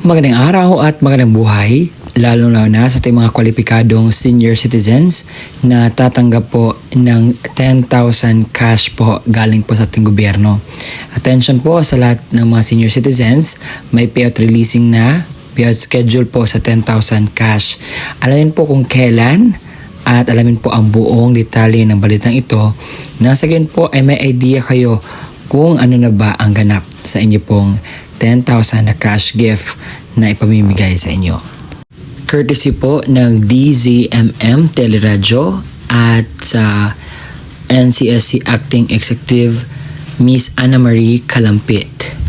Magandang araw at magandang buhay, lalo na sa ating mga kwalipikadong senior citizens na tatanggap po ng 10,000 cash po galing po sa ating gobyerno. Attention po sa lahat ng mga senior citizens, may payout releasing na, payout schedule po sa 10,000 cash. Alamin po kung kailan at alamin po ang buong detalye ng balitang ito na sa gayon po ay may idea kayo kung ano na ba ang ganap sa inyo pong 10,000 na cash gift na ipamimigay sa inyo. Courtesy po ng DZMM Teleradyo at sa NCSC Acting Executive Miss Anna Marie Calampit.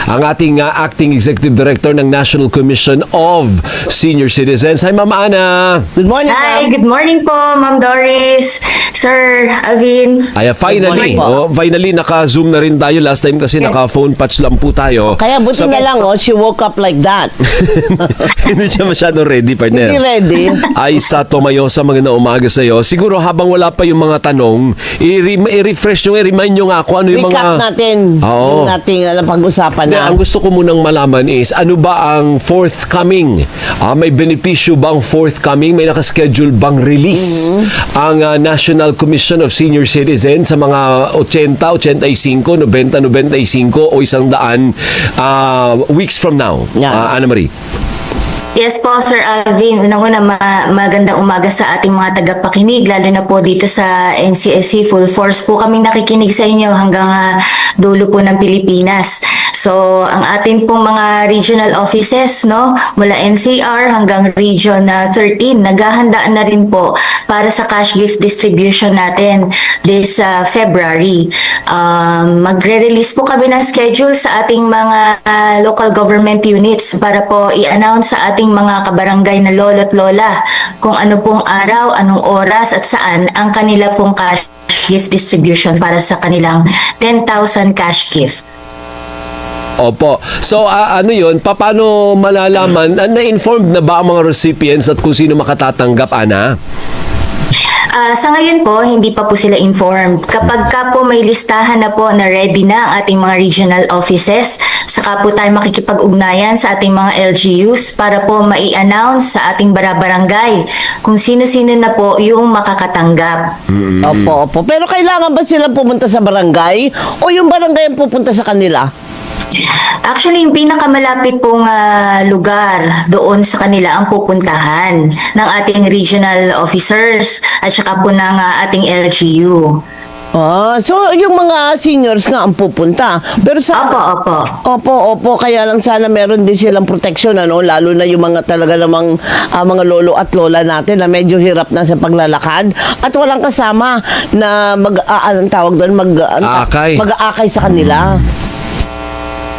Ang ating Acting Executive Director ng National Commission of Senior Citizens. Hi, Ma'am Ana! Good morning, Hi, ma'am. good morning po, Ma'am Doris, Sir Alvin. Ay, finally, finally naka-zoom na rin tayo. Last time kasi naka-phone patch lang po tayo. Kaya buti na lang, she woke up like that. Hindi siya masyado ready, partner. Hindi ready. Ay, sa Tomayo, sa magandang umaga sa iyo. Siguro habang wala pa yung mga tanong, i-refresh nyo, i-remind nyo nga kung ano yung Recap mga... natin Oo. yung nating pag-usapan na. Ang gusto ko munang malaman is, ano ba ang forthcoming? May benepisyo bang forthcoming? May nakaschedule bang release ang National Commission of Senior Citizens sa mga 80, 85, 90, 95 o 100 weeks from now? Yeah. Ana Marie. Yes po, Sir Alvin. Unang-una, magandang umaga sa ating mga tagapakinig, lalo na po dito sa NCSC. Full force po kaming nakikinig sa inyo hanggang dulo po ng Pilipinas. So, ang ating pong mga regional offices, no, mula NCR hanggang Region 13, naghahandaan na rin po para sa cash gift distribution natin this February. Magre-release po kami ng schedule sa ating mga local government units para po i-announce sa ating mga kabarangay na lolo at lola kung ano pong araw, anong oras at saan ang kanila pong cash gift distribution para sa kanilang 10,000 cash gift. Opo. So, ano yun? Paano malalaman? Na-informed na ba ang mga recipients at kung sino makatatanggap, Ana? Sa ngayon po, hindi pa po sila informed. Kapag ka po may listahan na po na ready na ang ating mga regional offices, saka po tayo makikipag-ugnayan sa ating mga LGUs para po mai-announce sa ating barangay kung sino-sino na po yung makakatanggap. Opo. Pero kailangan ba silang pumunta sa barangay o yung barangay ang pupunta sa kanila? Actually, yung pinakamalapit pong lugar doon sa kanila ang pupuntahan ng ating regional officers at saka po ng ating LGU. So yung mga seniors nga ang pupunta. Pero sa Opo, kaya lang sana meron din silang protection, ano, lalo na yung mga talaga namang mga lolo at lola natin na medyo hirap na sa paglalakad at walang kasama na anong tawag doon, mag-aakay sa kanila.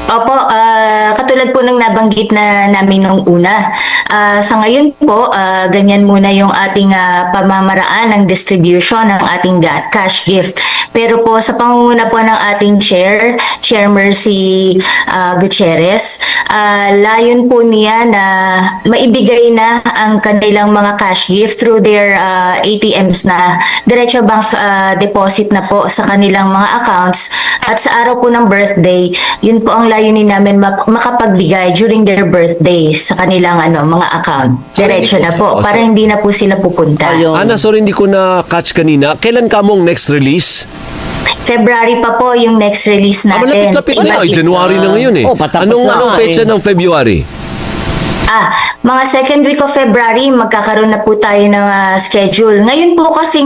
Opo, katulad po ng nabanggit na namin nung una. Sa ngayon po, ganyan muna yung ating pamamaraan ng distribution ng ating cash gift. Pero po sa pangunguna po ng ating Chair Mercy Gutierrez, layon po niya na maibigay na ang kanilang mga cash gift through their ATMs na diretso bank deposit na po sa kanilang mga accounts. At sa araw po ng birthday, yun po ang layunin namin makapagbigay during their birthday sa kanilang mga account. Diretso na po, para hindi na po sila pupunta. Ana, sorry, hindi ko na-catch kanina. Kailan ka mong next release? February pa po yung next release natin. Malapit-lapit na. January na ngayon eh. Anong petsa ng February? Mga second week of February, magkakaroon na po tayo ng schedule. Ngayon po kasi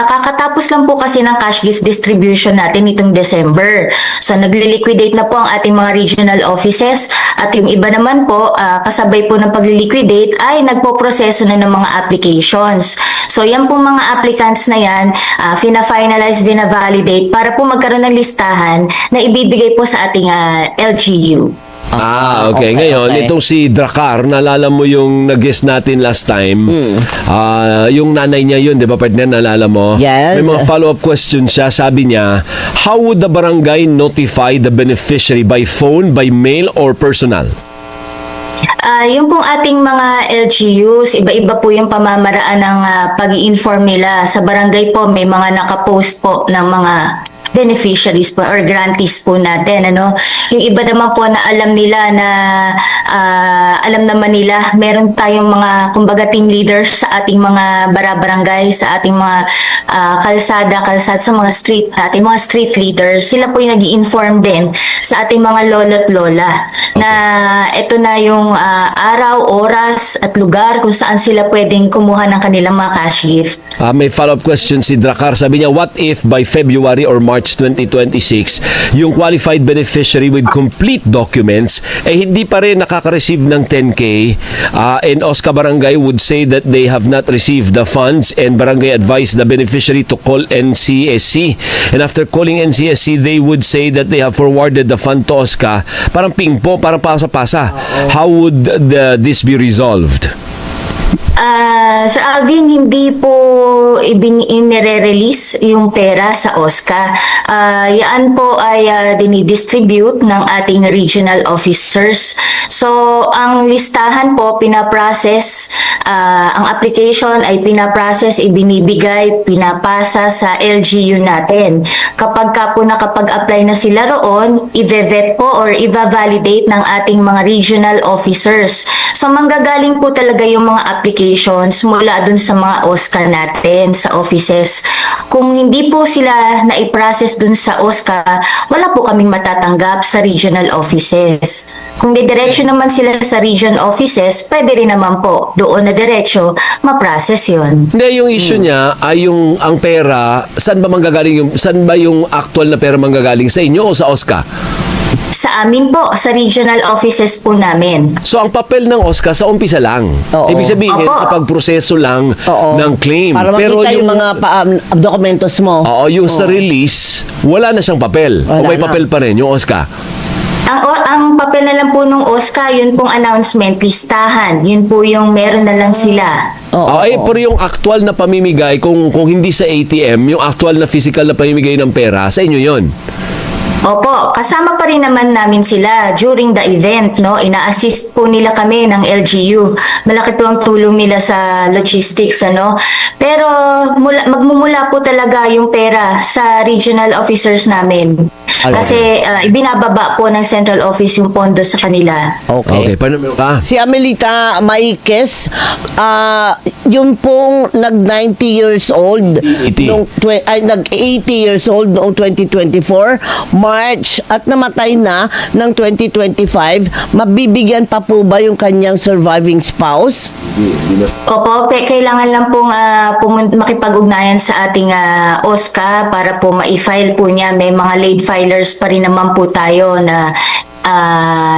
kakatapos lang po kasi ng cash gift distribution natin itong December. So nagli-liquidate na po ang ating mga regional offices at yung iba naman po, kasabay po ng pagli-liquidate ay nagpo-proseso na ng mga applications. So yan po mga applicants na yan, fina-finalize, vina-validate para po magkaroon ng listahan na ibibigay po sa ating LGU. Okay. Ngayon, itong si Dracar, naalala mo yung nag-guest natin last time? Yung nanay niya yun, di ba, partner? Naalala mo? Yes. May mga follow-up question siya. Sabi niya, how would the barangay notify the beneficiary by phone, by mail, or personal? Yung pong ating mga LGUs, iba-iba po yung pamamaraan ng pag-i-inform nila. Sa barangay po, may mga nakapost po ng mga beneficiaries po or grantees po natin. Ano? Yung iba naman po na alam nila na alam naman nila, meron tayong mga kumbaga team leaders sa ating mga barabarangay, sa ating mga kalsada sa mga street, ating mga street leaders. Sila po yung nag-i-inform din sa ating mga lolo at lola na ito na yung araw, oras at lugar kung saan sila pwedeng kumuha ng kanilang mga cash gift. May follow-up question si Dracar. Sabi niya, what if by February or March 2026, yung qualified beneficiary with complete documents hindi pa rin nakaka-receive ng 10K and Oscar Barangay would say that they have not received the funds and barangay advised the beneficiary to call NCSC. And after calling NCSC, they would say that they have forwarded the fund to Oscar. Parang ping-pong, parang pasa-pasa. How would this be resolved? Sir Alvin, hindi po inire-release yung pera sa OSCA. Yan po ay dinidistribute ng ating regional officers. So, ang listahan po, pinaprocess, ang application ay pinaprocess, ibinibigay, pinapasa sa LGU natin. Kapag ka po nakapag-apply na sila roon, i-vet po or i-validate ng ating mga regional officers. So, manggagaling po talaga yung mga applications mula dun sa mga OSCA natin, sa offices. Kung hindi po sila na-process dun sa OSCA, wala po kaming matatanggap sa regional offices. Kung didiretso naman sila sa region offices, pwede rin naman po doon na diretso, ma-process yun. Hindi, yung issue niya ay yung ang pera, saan ba yung actual na pera manggagaling, sa inyo o sa OSCA? Sa amin po, sa regional offices po namin. So, ang papel ng OSCA sa umpisa lang. Oo. Ibig sabihin, Opo. sa pagproseso lang Oo. ng claim. Para makita yung mga dokumentos mo. Oo, yung sa release, wala na siyang papel. O Wala may na. papel pa rin, yung OSCA. Ang papel na lang po nung OSCA, yun pong announcement, listahan. Yun po yung meron na lang sila. Oo. Pero yung actual na pamimigay, kung hindi sa ATM, yung actual na physical na pamimigay ng pera, sa inyo yon. Opo, kasama pa rin naman namin sila during the event, no? Ina-assist po nila kami ng LGU. Malaki po ang tulong nila sa logistics, ano? Pero magmumula po talaga yung pera sa regional officers namin. Kasi ibinababa po ng central office yung pondo sa kanila. Okay, paano ka? Si Amelita Maikes, yung pong nag-90 years old, 80. nag-80 years old noong 2024, March, at namatay na ng 2025, mabibigyan pa po ba yung kanyang surviving spouse? Opo, kailangan lang pong makipag-ugnayan sa ating OSCA para po ma-file po niya. May mga late filers pa rin naman po tayo na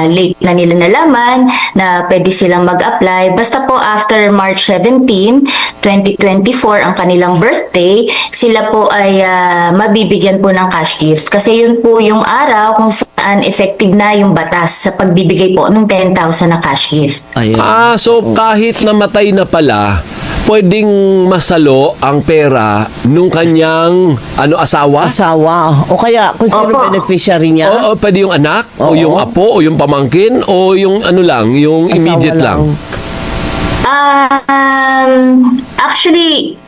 late na nila nalaman na pwede silang mag-apply. Basta po after March 17, 2024, ang kanilang birthday, sila po ay mabibigyan po ng cash gift. Kasi yun po yung araw kung saan effective na yung batas sa pagbibigay po ng 10,000 na cash gift. Ayun. So kahit namatay na pala, pwedeng masalo ang pera nung kanyang asawa? Asawa. O kaya, kung sino Opo. beneficiary niya. O pwede yung anak, o Oo. yung apo, o yung pamangkin, o yung yung Asawa immediate lang. Actually,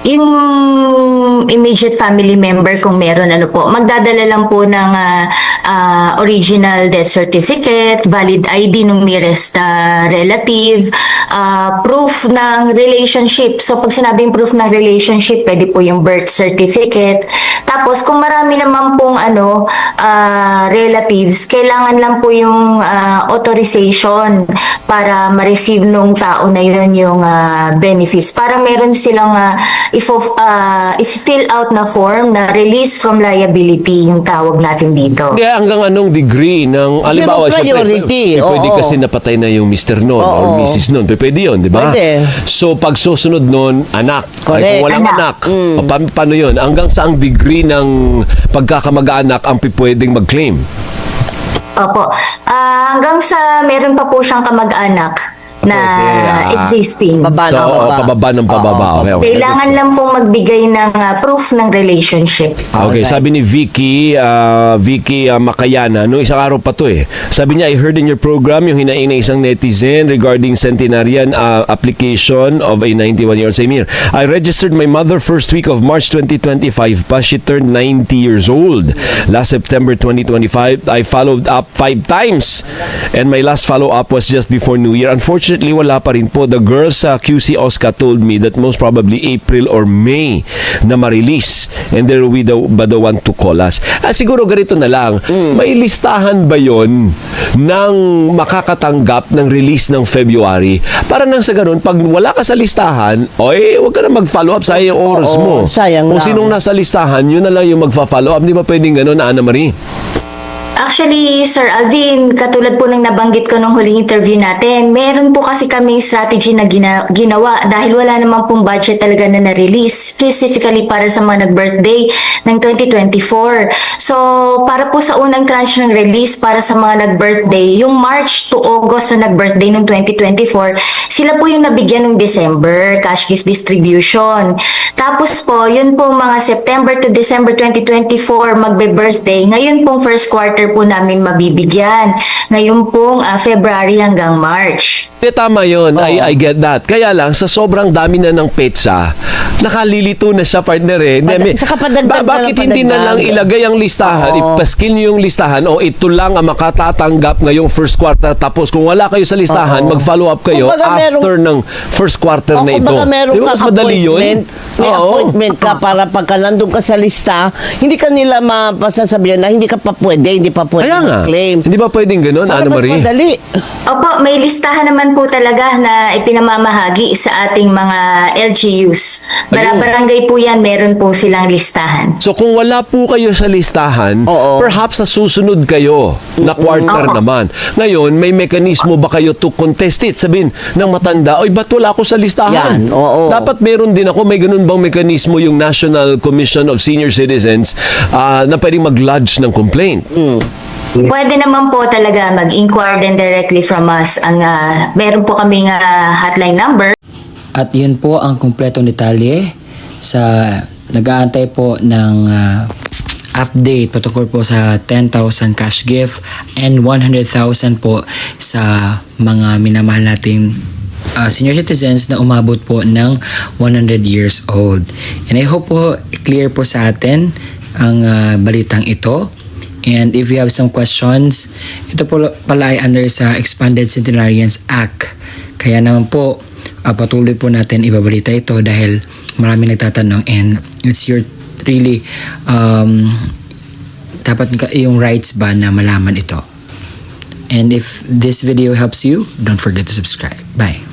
yung immediate family member kung meron magdadala lang po ng original death certificate, valid ID nung nearest relative, proof ng relationship. So pag sinabing proof ng relationship, pwede po yung birth certificate. Tapos kung marami naman pong relatives, kailangan lang po yung authorization para ma-receive nung tao na yun yung benefits. Para meron silang if-fill out na form na release from liability yung tawag natin dito. Kaya hanggang anong degree ng halimbawa, priority, pwede oo. kasi napatay na yung Mr. noon or Oo. Mrs. noon. Pwede yun, di ba? Pwede. So pag susunod noon, anak. Ay, kung walang anak, Anak. paano yun? Hanggang saang degree ng pagkakamag-anak ang pwedeng mag-claim? Opo. Hanggang sa meron pa po siyang kamag-anak na existing. Baba So, na baba. pababa ng pababa. Okay, okay. Kailangan lang pong magbigay ng proof ng relationship. Okay, sabi ni Vicky Makayana, no, isang araw pa to eh. Sabi niya, I heard in your program yung hinaing ng isang netizen regarding centenarian application of a 91-year-old. Same here. I registered my mother first week of March 2025 pa. She turned 90 years old. Last September 2025, I followed up 5 times. And my last follow-up was just before New Year. Unfortunately, wala pa rin po. The girls sa QC OSCA told me that most probably April or May na ma-release. And they will be the one to call us. Siguro ganito na lang. May listahan ba yon ng makakatanggap ng release ng February? Para nang sa ganun, pag wala ka sa listahan, huwag ka na mag-follow up. Sayang yung oras mo. sayang Kung lang. sinong nasa listahan, yun na lang yung magfa-follow up. Di ba pwedeng ganun, Ana Marie? Actually, Sir Alvin, katulad po ng nabanggit ko nung huling interview natin, meron po kasi kaming strategy na ginawa dahil wala naman pong budget talaga na na-release specifically para sa mga nag-birthday ng 2024. So, para po sa unang tranche ng release para sa mga nag-birthday, yung March to August na nag-birthday ng 2024, sila po yung nabigyan ng December cash gift distribution. Tapos po, yun po mga September to December 2024 magbe-birthday. Ngayon pong first quarter po namin mabibigyan. Ngayon pong February hanggang March. Tama yun. I get that. Kaya lang, sa sobrang dami na ng petsa, nakalilito na siya, partner eh. Tsaka padagdag na Bakit lang, hindi na lang padagdag? ilagay ang listahan, ipaskil niyo yung listahan, ito lang ang makatatanggap ngayong first quarter, tapos kung wala kayo sa listahan, mag-follow up kayo Kumbaga, after ng first quarter na ito. Kumbaga meron Di ba kang mas madali yun? appointment, may appointment ka para pagka nandun ka sa lista, hindi ka nila mapasasabihan na hindi ka pa pwede, hindi pa pwede Kaya nga. mag-claim. Hindi ba pwedeng ganun, Para Ana mas Marie? madali. Opo, may listahan naman po talaga na ipinamamahagi sa ating mga LGUs. Barangay po yan, meron po silang listahan. So kung wala po kayo sa listahan, perhaps sa susunod kayo na quarter naman. Ngayon, may mekanismo ba kayo to contest it? Sabihin ng matanda, oy, ba't wala ako sa listahan? Yan, oo. Dapat meron din ako, may ganun bang mekanismo yung National Commission of Senior Citizens na pwedeng mag-lodge ng complaint? Pwede naman po talaga mag-inquire din directly from us. Meron po kaming hotline number. At yun po ang kumpletong detalye sa nag-aantay po ng update patungkol po sa 10,000 cash gift and 100,000 po sa mga minamahal nating senior citizens na umabot po ng 100 years old. And I hope po clear po sa atin ang balitang ito. And if you have some questions, ito po pala ay under sa Expanded Centenarians Act. Kaya naman po, patuloy po natin ibabalita ito dahil marami nagtatanong and it's your really dapat yung rights ba na malaman ito. And if this video helps you, don't forget to subscribe. Bye.